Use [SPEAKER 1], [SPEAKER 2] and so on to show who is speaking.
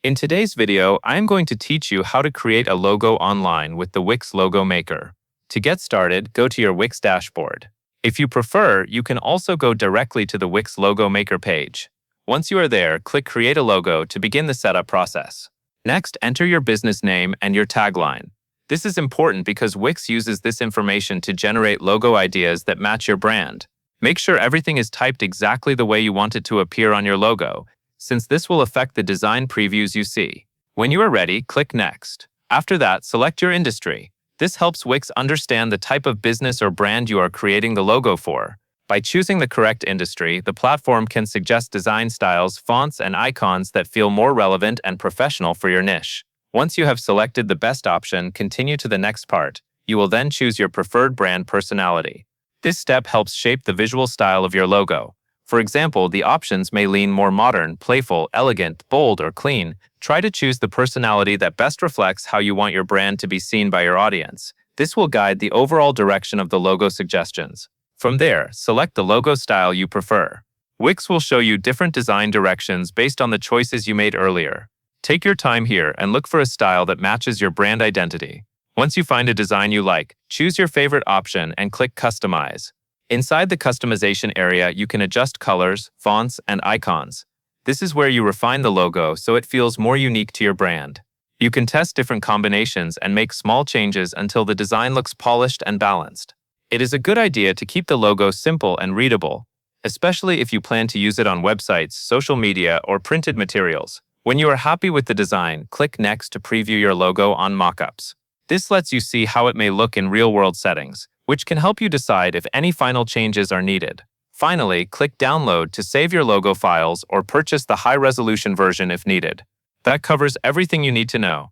[SPEAKER 1] In today's video, I am going to teach you how to create a logo online with the Wix Logo Maker. To get started, go to your Wix dashboard. If you prefer, you can also go directly to the Wix Logo Maker page. Once you are there, click Create a Logo to begin the setup process. Next, enter your business name and your tagline. This is important because Wix uses this information to generate logo ideas that match your brand. Make sure everything is typed exactly the way you want it to appear on your logo, since this will affect the design previews you see. When you are ready, click Next. After that, select your industry. This helps Wix understand the type of business or brand you are creating the logo for. By choosing the correct industry, the platform can suggest design styles, fonts, and icons that feel more relevant and professional for your niche. Once you have selected the best option, continue to the next part. You will then choose your preferred brand personality. This step helps shape the visual style of your logo. For example, the options may lean more modern, playful, elegant, bold, or clean. Try to choose the personality that best reflects how you want your brand to be seen by your audience. This will guide the overall direction of the logo suggestions. From there, select the logo style you prefer. Wix will show you different design directions based on the choices you made earlier. Take your time here and look for a style that matches your brand identity. Once you find a design you like, choose your favorite option and click Customize. Inside the customization area, you can adjust colors, fonts, and icons. This is where you refine the logo so it feels more unique to your brand. You can test different combinations and make small changes until the design looks polished and balanced. It is a good idea to keep the logo simple and readable, especially if you plan to use it on websites, social media, or printed materials. When you are happy with the design, click Next to preview your logo on mockups. This lets you see how it may look in real-world settings, which can help you decide if any final changes are needed. Finally, click Download to save your logo files or purchase the high-resolution version if needed. That covers everything you need to know.